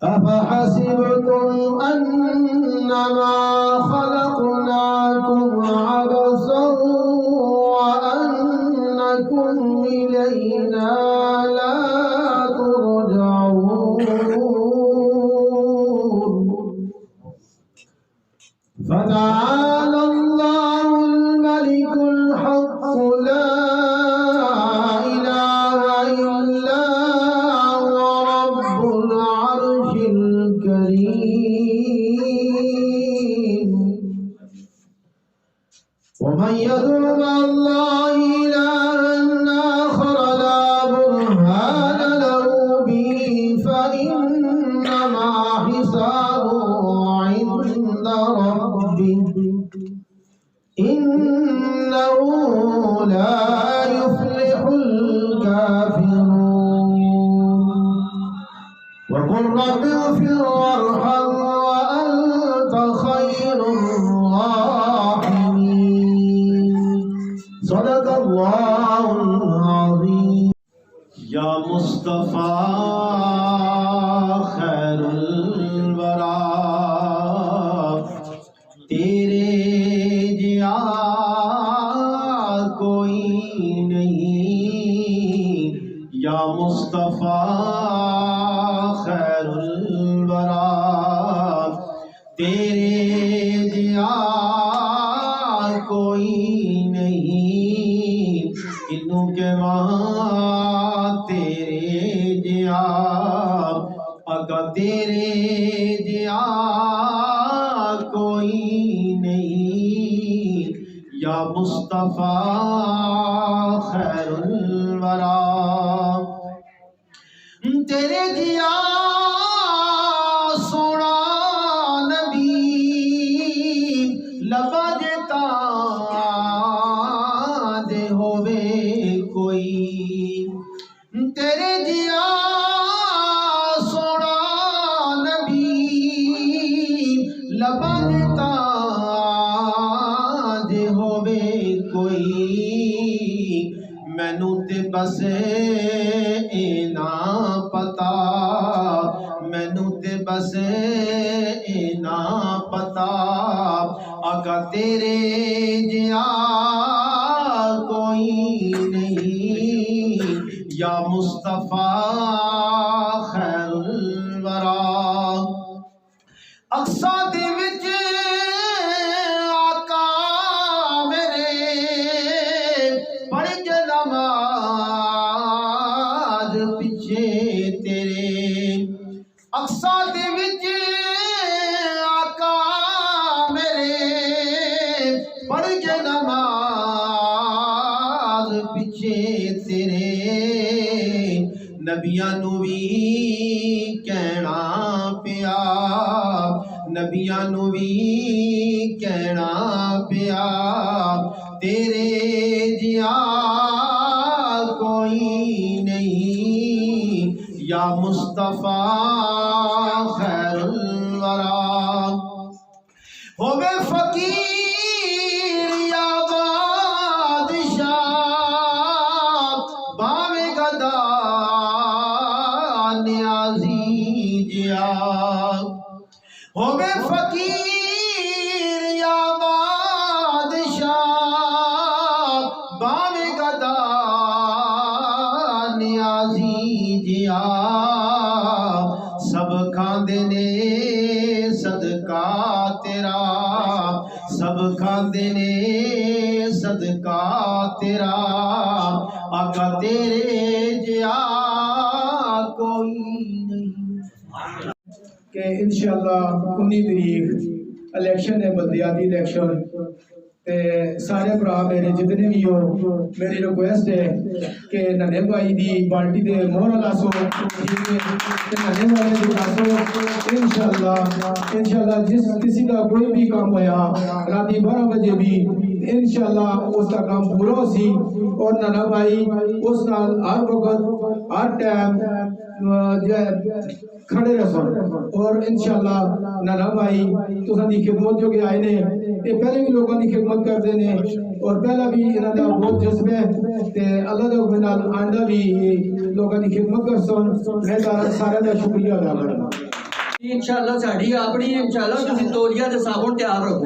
अफहसिबतुम अन्नमा खलक़नाकुम अबसन व अन्नकुम इलैना ला तुरजऊन। फतआला अल्लाहुल मलिकुल हक़्क़ ला इलाहा इल्ला हुवा रब्बुल अर्शिल करीम। वमन यद'उ मअल्लाहि इलाहन आखर ला बुरहान लहु बिही फइन्नमा हिसाबुहु इंद रब्बिह इन्नहु ला युफ्लिहुल काफिरून। वक़ुल रब्बि इग़फिर वरहम व अंत खैरुर राहिमीन। सदक़ल्लाहुल अज़ीम। या मुस्तफ़ा खैरुल वरा तेरे जिया कोई नहीं। या मुस्तफ़ा खैरुल वरा तेरे जिया कोई नहीं। इन्नू के मां तेरे जिया आका तेरे जिया कोई नहीं। या मुस्तफ़ा खैरुल वरा तेरे जिया सोना नबी लबा देता दे होवे कोई। तेरे जिया सोना नबी लबा देता दे होवे कोई। मैनू ते बस इना पता मैनू ते बस इना पता आका तेरे जिया कोई नहीं। या मुस्तफ़ा खैरुल वरा अक्सा दे विच आका मेरे पढ़ के नमाज पिछे तेरे। अक्सा दे विच आका मेरे पढ़ के नमाज पिछे तेरे। नबियां नू भी कहना पिया नबियां नू भी कहना पिया तेरे जिया कोई नहीं। या मुस्तफ़ा खैरुल वरा होवे फकीर या बादशाह भावे गदा नियाज़ी जिया। होवे फकीर या बादशाह भावे गदा नियाज़ी जिया। सब खांदे ने सदका तेरा सब खांदे ने सदका तेरा आका तेरे जिया कोई नहीं। कि इंशाअल्लाह 19 तारीख इलेक्शन है बल्दियाती इलेक्शन ते सारे भरा मेरे जितने भी हो मेरी रिक्वेस्ट है कि नन्हे भाई दी पार्टी दे मोहर लासो नन्हे भाई दी लासो। इंशाअल्लाह जिस किसी का कोई भी काम होया राती 12 बजे भी इंशाअल्लाह उसका काम पूरा सी। और नन्हा भाई उस नाल हर वक्त हर टाइम खड़े रसन। और इंशाअल्लाह नन्हा भाई तुसां दी खिदमत जो के आए ने ये पहले भी लोगों की खिदमत करते हैं और पहला भी इन्हां दा बहुत जज्बा है ते अल्लाह दे हुक्म नाल आंदा भी लोगों की खिदमत कर सन। मैं सारे दा शुक्रिया अदा करना। इंशाल्लाह साड़ी अपनी इंशाल्लाह तुम तौलिया ते साबुन तैयार रखो।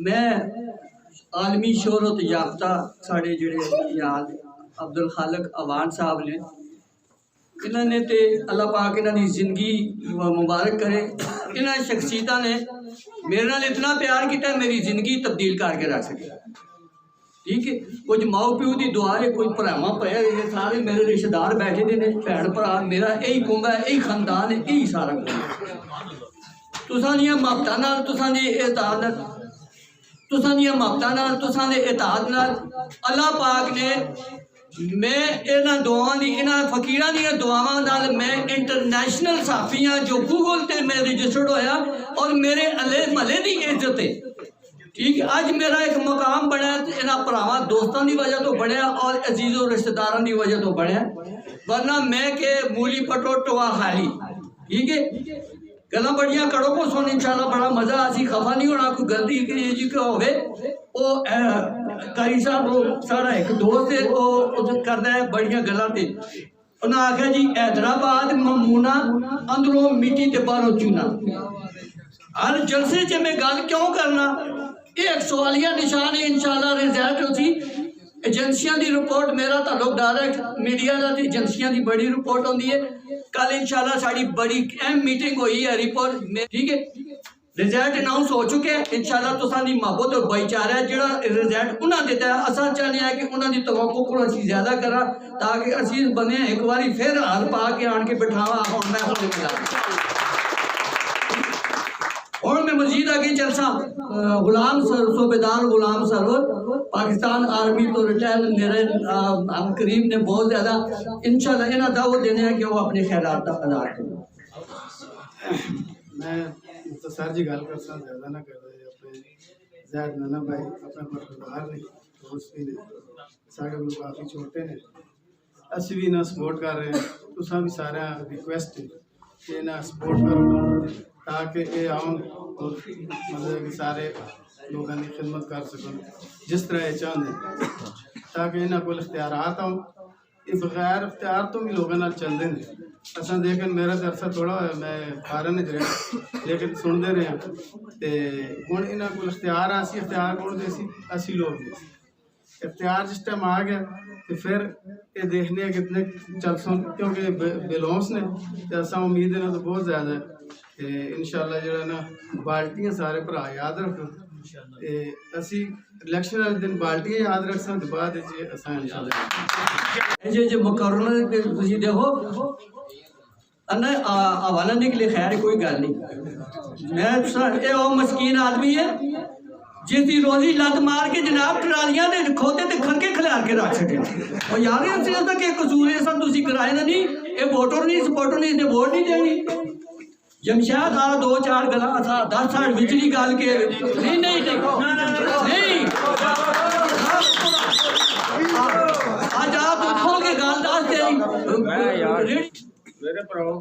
मैं आलमी शोहरत याफ्ता साढ़े जेड़े याद अब्दुल खालिक अवान साहब ने, इन्होंने तो अल्लाह पाक इन्हों जिंदगी मुबारक करे। इन्होंने शख्सियत ने मेरे नाल इतना प्यार किया, मेरी जिंदगी तब्दील करके रख सके। ठीक है, कुछ माओ प्यो की दुआ है, कोई भरावां पे सारे मेरे रिश्तेदार बैठे ने, भैन भरा मेरा यही कुंभ है, यही खानदान है, यही सारा कुछ। तुसां दियां महबतां नाल, तुसां दी इताअत नाल, तुसां दियां महबतां नाल, तुसां दे इताअत नाल अल्लाह पाक ने मैं इन्हां दुआवां दी, इन्हां फकीरां दियां दुआवां नाल मैं इंटरनेशनल साफियां जो गूगल ते मैं रजिस्टर्ड होया और मेरे अले महले की इज्जत है। ठीक है, अज मेरा एक मकाम बनया इन्हां भरावां दोस्तों की वजह तो बनया और अजीज़ों रिश्तेदारों की वजह तो बनया, वरना मैं के मूली पटो टोआ खाली। ठीक है, गल्लां बड़ियां करो को सुन, इंशाल्लाह बड़ा मजा, असी खफा नहीं होना, कोई गलती जी होवे। वो कारी साहब वो सारा एक दोस्त है, वो करता है बड़ियां गल्लां ते उन्हें आख्या जी हैदराबाद ममूना अंदरों मिट्टी ते बाहरों चूना। हर जलसे च मैं गल क्यों करना, ये एक सवालिया निशान है। इंशाल्लाह रिजल्ट होती एजेंसियां की रिपोर्ट, मेरा ताल्लुक डायरेक्ट मीडिया का एजेंसियां की बड़ी रिपोर्ट होती है। कल इंशाल्लाह साड़ी बड़ी अहम मीटिंग हुई है रिपोर्ट में। ठीक है, रिजल्ट अनाउंस हो चुके हैं। इंशाल्लाह तुसां दी मोहब्बत और भाईचारा है जो रिजल्ट उन्हें दिता है, असा चाहते हैं कि उन्होंने तवक्को को असीं ज़्यादा करा ताकि असीं बने एक बार फिर हार पा के आन के बिठावा हुण मैं होने मिला। और मैं मजीद आगे चलसा गुलाम सूबेदार गुलाम सरवर पाकिस्तान आर्मी तो रिटायर मेरे हम करीब ने बहुत ज़्यादा इंशाल्लाह इन्हें दावत देने हैं कि वो अपने ख्यालात का अदा करें। मैं मुख्तसर जी गल करसा, ज़्यादा ना कर रहे अपने ज़ैद नाना भाई अपने परिवार ने दोस्त भी ने साढ़े को काफ़ी छोटे ने, असी भी इन्हें सपोर्ट कर रहे हैं। तुसां भी सारा रिक्वेस्ट है कि इन्हें सपोर्ट करो ताकि ये आउन और मतलब कि सारे लोगों की खिदमत कर सकन जिस तरह ये चाहते, ताकि इन्होंने को इख्तियारात आउन। ये बगैर इख्तियार तो भी लोगों नाल चलते हैं। असा लेकिन मेरा तो अरसा थोड़ा होया, मैं फारन च रहा लेकिन सुनते रहे तो हुण इन्होंने को इख्तियार असी इख्तियार कौन दे सी, असी लोग दे सी। इख्तियार जिस टाइम आ गया तो फिर ये देखने कितने चल सुन, क्योंकि बिलोंस ने तो असा उम्मीद है ना तो बहुत ज़्यादा है। इंशाल्लाह जो ना बाल्टियाँ सारे भरा याद रखो, असी इलैक्शन वाले दिन बाल्टियाँ याद रख सकते बाद इंशाल्लाह मुकर्रर देखो हवाला निकले, खैर कोई गल नहीं। मैं मस्कीन आदमी है जिसकी रोजी लत मार के जनाब ट्रालियां दे खोते ते खड़के खिलार के रख सके। और यार इसका क्या कसूर है, सब तुसी कराए ना नहीं, ये वोटर नहीं सपोर्टर नहीं, इसने वोट नहीं देनी। जमशेद आ दो चार गला 10 साल बिजली गाल के नहीं नहीं नहीं आज आप खोल के गाल दस दे मेरे भराओ,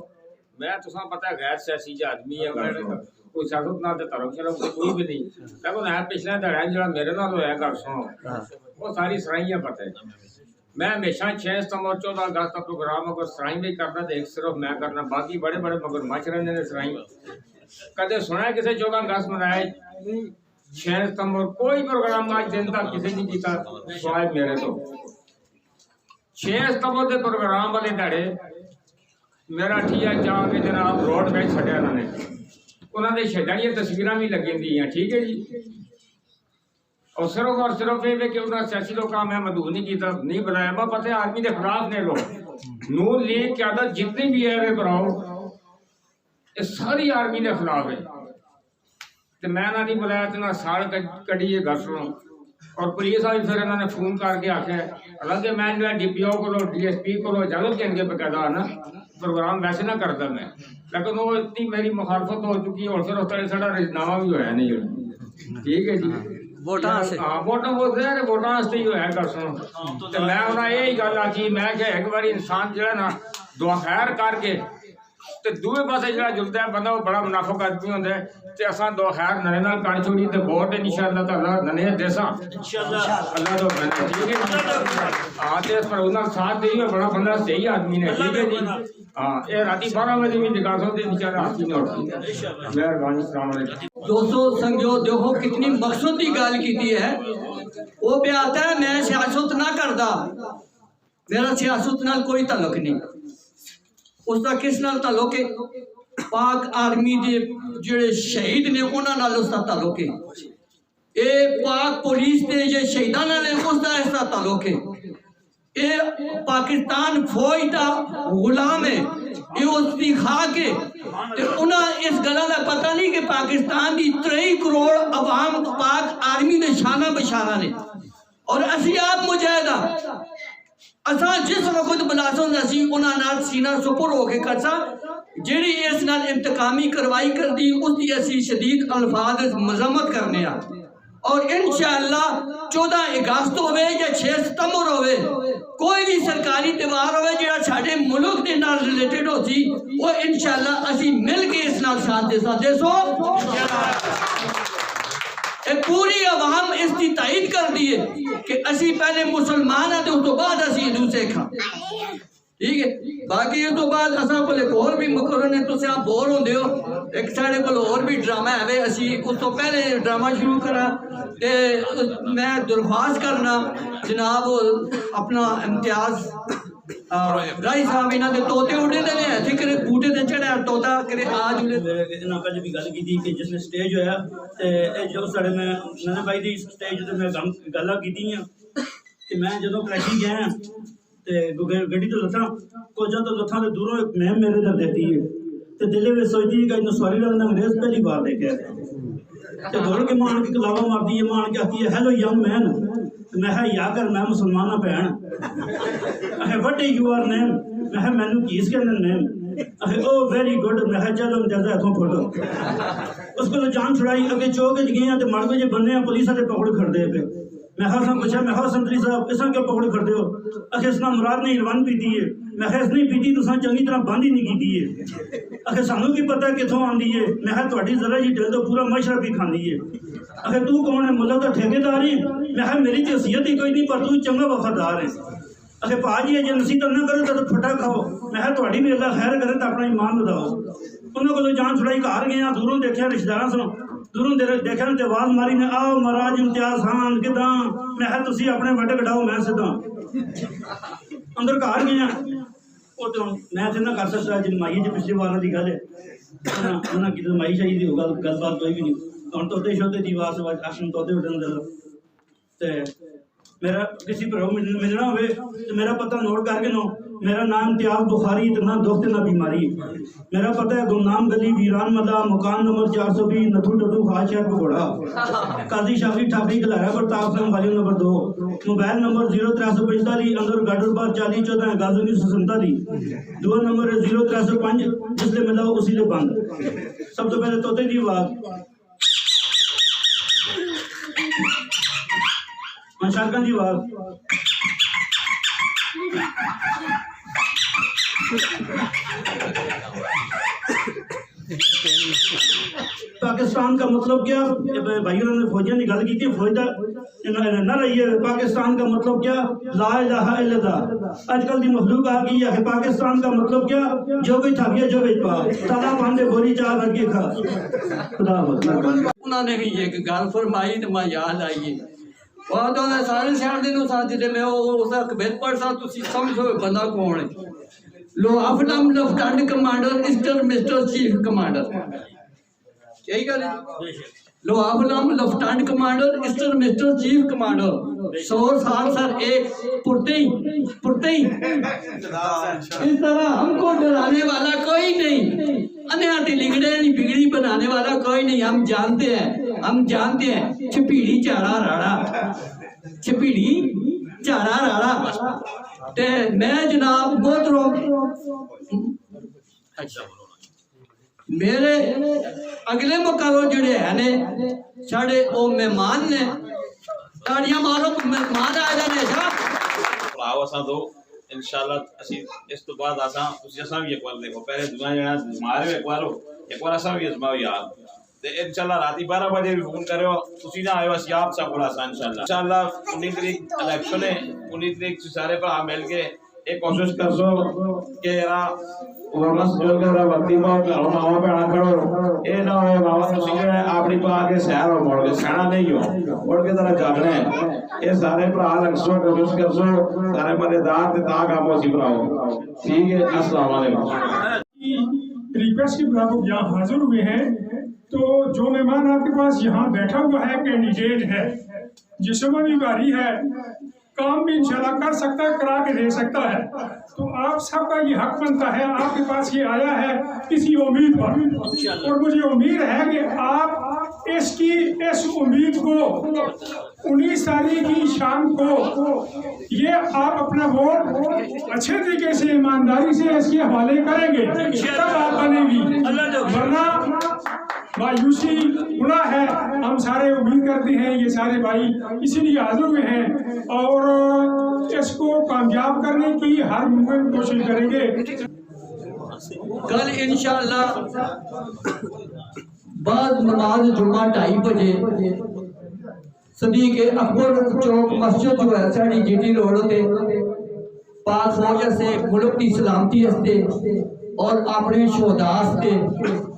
मैं तुसा पता गैर सियासी आदमी है, कोई सियासत ना धर्म शर्म कोई भी नहीं, लेकिन है पिछले दड़ा जो मेरे नाल होया गल सुनो वो सारी सराइयां पता है। मैं हमेशा 6 सितंबर 14 अगस्त का प्रोग्राम अगर सराई में करना तो एक सिर्फ मैं करना, बाकी बड़े बड़े मगर मच रहे ने सराई। कदे सुना किसी 14 अगस्त मनाए 6 सितंबर कोई प्रोग्राम आज दिन तक किसी नहीं किया स्वाय मेरे तो। 6 सितंबर के प्रोग्राम वाले दड़े मेरा ठिया जाके जनाब रोड में छड़िया उन्होंने, उन्होंने छड़िया तस्वीर भी लगी दी हैं। ठीक है जी, और सिर्फ ये कि उन्होंने सियासी लोग मैं मदूद नहीं किया, नहीं बनाया। मैं पता है आर्मी के खिलाफ ने लोग नून लीग की आदत जितनी भी है वे बनाओ ये सारी आर्मी के खिलाफ है। तो मैं ना नहीं बुलाया तो ना साल कड़ी है घर सुनो, और पुलिस वाली फिर इन्होंने फोन करके आख्या, हालांकि मैं जो DPO को DSP को इजाजत देने के बकायदा ना प्रोग्राम वैसे ना करता मैं, लेकिन वो इतनी मेरी मुखालफत हो चुकी है और फिर उस तरह साढ़ा राजीनामा भी होया नहीं। ठीक है जी, वोटां वास्ते ही होया कर सुनो। तो मैं उन्हें यही गल आखी, मैं क्या एक बार इंसान जो है ना दुआ खैर करके ਤੇ ਦੂਏ ਪਾਸੇ ਜਿਹੜਾ ਜੁਲਦਾ ਬੰਦਾ ਉਹ ਬੜਾ ਮੁਨਾਫਿਕ ਆਦਮੀ ਹੁੰਦਾ ਹੈ ਤੇ ਅਸਾਂ ਦੋ ਖੈਰ ਨਰੇ ਨਾਲ ਕਣ ਛੋੜੀ ਤੇ ਵੋਟ ਇਨਸ਼ਾਅੱਲਾ ਤਾਲਾ ਨਨੇ ਦੇਸਾਂ ਇਨਸ਼ਾਅੱਲਾ ਅੱਲਾਹ ਤੋਂ ਬਣੇ ਠੀਕ ਹੈ ਹਾਂ ਤੇ ਪਰ ਉਹਨਾਂ ਸਾਥ ਦੇਈਏ ਬੜਾ ਬੰਦਾ ਸਹੀ ਆਦਮੀ ਨੇ ਠੀਕ ਹੈ ਜੀ हाँ ये राती 12 बजे भी दिखा सकते बेचारा हाथी में उठती मेहरबानी अस्सलाम वालेकुम दोस्तों संगो देखो कितनी मकसद की गल की है वो पे आता है मैं सियासत ना करता मेरा सियासत नाल कोई ताल्लुक नहीं उसका किस नाल ताल्लुक है पाक आर्मी दे जेड़े शहीद ने उन्हां नाल उसका ताल्लुक है ये पाक पुलिस दे जे शहीदां नाल उसका इसका ताल्लुक है ये पाकिस्तान फौज का गुलाम है ये उसकी खाक है उन्हें इस गल का पता नहीं कि पाकिस्तान की 23 करोड़ अवाम पाक आर्मी ने शाना बशाना ने और असी आप मुजाहिदा असा जिस वक्त बुलासो असी उन्होंने सीना सुपुर होके करसा जिहड़ी इस नाल इंतकामी कार्रवाई करती उसकी असी शदीद अल्फाज मजम्मत करने और इंशाअल्लाह 14 अगस्त होवे या 6 सितंबर होवे कोई भी सरकारी त्यौहार होवे जेड़ा साडे मुल्क दे नाल रिलेटेड होसी वो इंशाअल्लाह असी मिल के इस नाल साथ दे सकदे सो एक पूरी अवाम इसकी तायद कर दी है कि असी पहले मुसलमान हैं तो उस तो बाद असी हिंदू सिख हाँ ठीक है बाकी इस तो बाद असा को एक और भी मुकर्रर ने तुम आप बोर होंदे हो एक साढ़े को और भी ड्रामा है असी उस तो पहले ड्रामा शुरू करा ते मैं दरख्वास्त करना जनाब अपना इम्तियाज राई साहब इन्हों के तोते उड़े ने इतने करे बूटे से चढ़िया तोता करे आज इन्होंने पहले भी गल की कि जिसने स्टेज होया ते जो साढ़े मैं नन्हे भाई दी स्टेज ते मैं गल्लां कीतियां कि मैं जदों कराची गया ते गड्डी तो लथा कोजा तो लथा ते दूरों एक मैम मेरे दर देती है ते दिले में सोचती है कि इन सवारी वाला अंग्रेज पहली बार देखे ते दौड़ के मान के कलावा मारती है मान के आती है हेलो यंग मैन मैं है या कर मैं मुसलमान भैन है व्हाट इज योर नेम मैं है मैनू कीस के नेम ओ वेरी गुड मैं है चलो जैसा इथों फोटो उसको तो जान छुड़ाई अगे चौक च गए ते मड़ जे बंदे पुलिस वाले पकड़ खड़दे पे मैं हाँ पूछा मैं हाँ संतरी साहब इस क्यों पकड़ करते हो आखिर इसना मुराद ने इरवान पीती है मैं इसने पीती तो चंगी तरह बंद ही नहीं की है आखिर सानू की पता कितों आती है मैं थोड़ी जरा जी दिल तो पूरा मशरा भी खाती है आखिर तू कौन है मुल्ला का ठेकेदार है मैं मेरी तो हैसियत ही कोई नहीं पर तू चंगा वफादार है आखिर भाजी है जो नसीहत ना करो तो फटा खाओ मैं थोड़ी भी अल्लाह खैर करे तो अपना ईमान बताओ उन्होंने को जान छुड़ाई घर गया दूरों देखा रिश्तेदार सुनो दूरों देखा तो आवाज मारी ने आओ महाराज इम्तियाज खान किदा मैं तुसी अपने वट कटाओ मैं सीधा अंदर घर गया वो तो मैं तो ना कर सकता जिन माई जी पिछले बार की गल है उन्हें कि माई चाहिए गलबात कोई भी नहीं हम तोते शोते की आवाज आसन तोते उठन दे मेरा किसी भरा मिलना हो तो मेरा पता नोट करके नो मेरा नाम इम्तियाज बुखारी इतना दुख ना बीमारी मेरा पता है गुमनाम गली वीरान मदा मकान नंबर 420 नथू टटू खास शहर पकौड़ा काजी शाफी ठाफी गलारा प्रताप सिंह वाली नंबर 2 मोबाइल नंबर 0345 अंदर गाडर बार 40 14 गाजू 1947 दो नंबर 0305 जिसले मिला उसी ले बंद सब तो पहले तोते की आवाज शारका की आवाज पाकिस्तान का मतलब क्या भाइयों ने फौजियों ने गल की फौज न रही है पाकिस्तान का मतलब क्या ला इलाहा इल्लल्लाह आजकल की मखलूक आ गई है पाकिस्तान का मतलब क्या जो भी था जो भी पा ताला बांधे गोली चार रख के खा खुदा उन्होंने भी एक गल फरमाई तो मैं याद आई और तो सारे शहर दिन साथ जिते मैं उसका कबीर पढ़ सा तुसी समझो बंदा कौन है लो अफलम lieutenant commander mister mister chief commander यही गल है लो अफलम lieutenant commander mister chief commander 100 साल सर एक पुरते ही इस तरह हमको डराने वाला कोई नहीं अनहाती लिगड़े नहीं बिगड़ी बनाने वाला कोई नहीं हम जानते हैं छपीड़ी चारा राड़ा ते मैं जनाब बहुत मेरे अगले मुकाबले जोड़े है ने साढ़े ओ मेहमान ने ताड़ियां मारो मेहमान आ जाने आओ असा तो इंशाल्लाह ਅਸੀਂ ਇਸ ਤੋਂ ਬਾਅਦ ਆਸਾਂ ਤੁਸੀਂ ਅਸਾਂ ਵੀ ਇੱਕ ਵਾਰ ਦੇਖੋ ਪਹਿਲੇ ਦੁਆ ਜਿਹੜਾ ਮਾਰੇ ਇੱਕ ਵਾਰ ਅਸਾਂ ਵੀ ਅਜ਼ਮਾਓ ਯਾਰ ਤੇ इंशाल्लाह राती 12 बजे भी फोन करो ਤੁਸੀਂ ਨਾ ਆਇਓ ਅਸੀਂ ਆਪ ਸਭ ਕੋਲ ਆਸਾਂ इंशाल्लाह 19 ਤਰੀਕ ਇਲੈਕਸ਼ਨ ਹੈ 19 ਤਰੀਕ ਸਾਰੇ ਭਰਾ ਮਿਲ ਕੇ ਇਹ ਕੋਸ਼ਿਸ਼ ਕਰੋ ਕਿ ਯਾਰ वरना जो करा वक्ती बहुत घरों ना हो पैना करो ये ना हो बाबा तुसी जो है अपनी पा के शहर और मोड़ के सहना नहीं हो मोड़ के तरह जागना है ये सारे भरा लगसो कोशिश करसो सारे मजेदार ते ता काम होसी भराओ ठीक है अस्सलाम वालेकुम रिक्वेस्ट के मुताबिक यहाँ हाजिर हुए हैं तो जो मेहमान आपके पास यहाँ बैठा हुआ है कैंडिडेट है जिस्म भी भारी है काम भी इंशाल्लाह कर सकता है करा के दे सकता है तो आप सबका ये हक बनता है आपके पास ये आया है किसी उम्मीद पर और मुझे उम्मीद है कि आप इस उम्मीद को 19 तारीख की शाम को ये आप अपना वोट अच्छे तरीके से ईमानदारी से इसके हवाले करेंगे तब आप बनेगी वरना मायूसी गुनाह है। हम सारे उम्मीद करते हैं ये सारे भाई इसीलिए हाजिर हुए हैं और इसको कामयाब करने की हर मुमकिन कोशिश करेंगे। कल इंशाअल्लाह बाद नमाज जुम्मा 2:30 बजे सदीक अकबर चौक मस्जिद जो है साड़ी जीटी रोड ते पाक फौज से मुल्क की सलामती वास्ते और अपने शोहदा से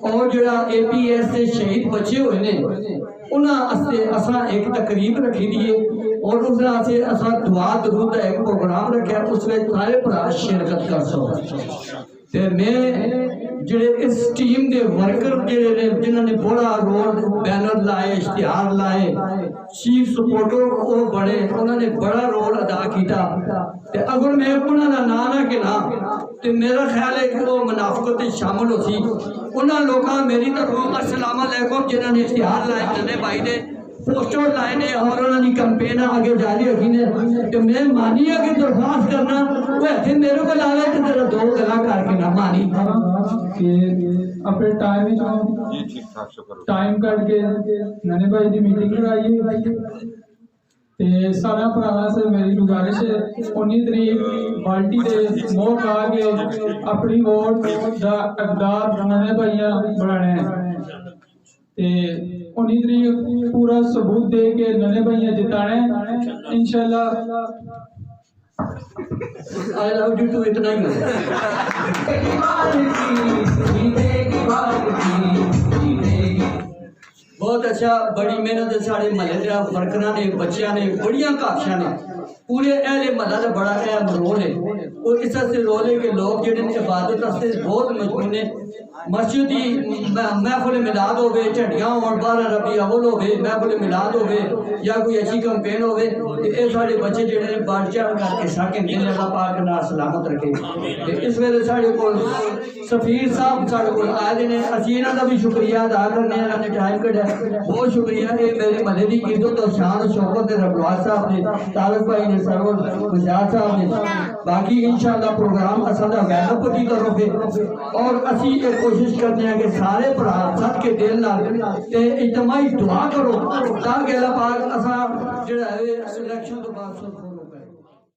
और जरा APS से शहीद बचे हुए ने उन्होंने असा एक तकरीब रखी दी है और उस से असा दुआ दरूद का एक प्रोग्राम रखा उसमें सारे भरा शिरकत कर सको ते मैं जेडे इस टीम के वर्कर जेडे ने जिन्होंने बड़ा रोल बैनर लाए इश्तिहार लाए चीफ सपोर्टर वो बड़े उन्होंने बड़ा रोल अदा किया ते अगर मैं उन्होंने ना ना कि ना तो मेरा ख्याल है कि वो मुनाफकत शामिल होती उन्होंने लोगों मेरी तरफों अस्सलाम वालेकुम जिन्होंने इश्तिहार लाए नन्हे भाई ने पोस्टर लाए ने और उन्होंने कैंपेन आगे जारी रखी ने तो मैं मानी है कि दरख्वास्त करना वो इतने मेरे को लावे तो तेरा 2 गला करके ना मानी अपने टाइम कट के नन्हे भाई की मीटिंग लगाई ते सारा भरावां से मेरी गुजारिश है 19 तरीक बाल्टी दे मोह पा के अपनी वोट दा हकदार नन्हे भाइयां बनाने ते 19 तरीक पूरा सबूत दे के नन्हे भाइयां जिताने इंशाल्लाह। आई लव यू टू इतना ही बहुत अच्छा बड़ी मेहनत साढ़े महल्ले वर्करा ने बच्चों ने बड़िया काबशा ने पूरे अहले महला का बड़ा अहम रोल है और इस से रोल है कि लोग जो इबादत बहुत मजबूर ने मस्जिद की महफिल मिलाद हो झंडियां हो 12 रबी अव्वल हो महफिल मिलाद हो या कोई अच्छी कैंपेन हो ये साढ़े बच्चे जोड़े बढ़ चढ़ करके सकें अल्लाह पाक ना सलामत रखे। इस वेले साढ़े को सफीर साहब साढ़े को आए ने असी इन्हों का भी शुक्रिया अदा करने इन्होंने टाइम कढ़ा बहुत शुक्रिया ये मेरे महले की इज्जत और शान शौकत रबवाज साहब ने तारक भाई ने सरवर गुजार साहब ने बाकी इंशाअल्लाह प्रोग्राम असादा वैलअप की तरफ और असी एक कोशिश करते हैं कि सारे भरा सद के दिल नाल ते इज्तिमाई दुआ करो ताकि अल्लाह पाक असा जेड़ा है इलेक्शन तो बाद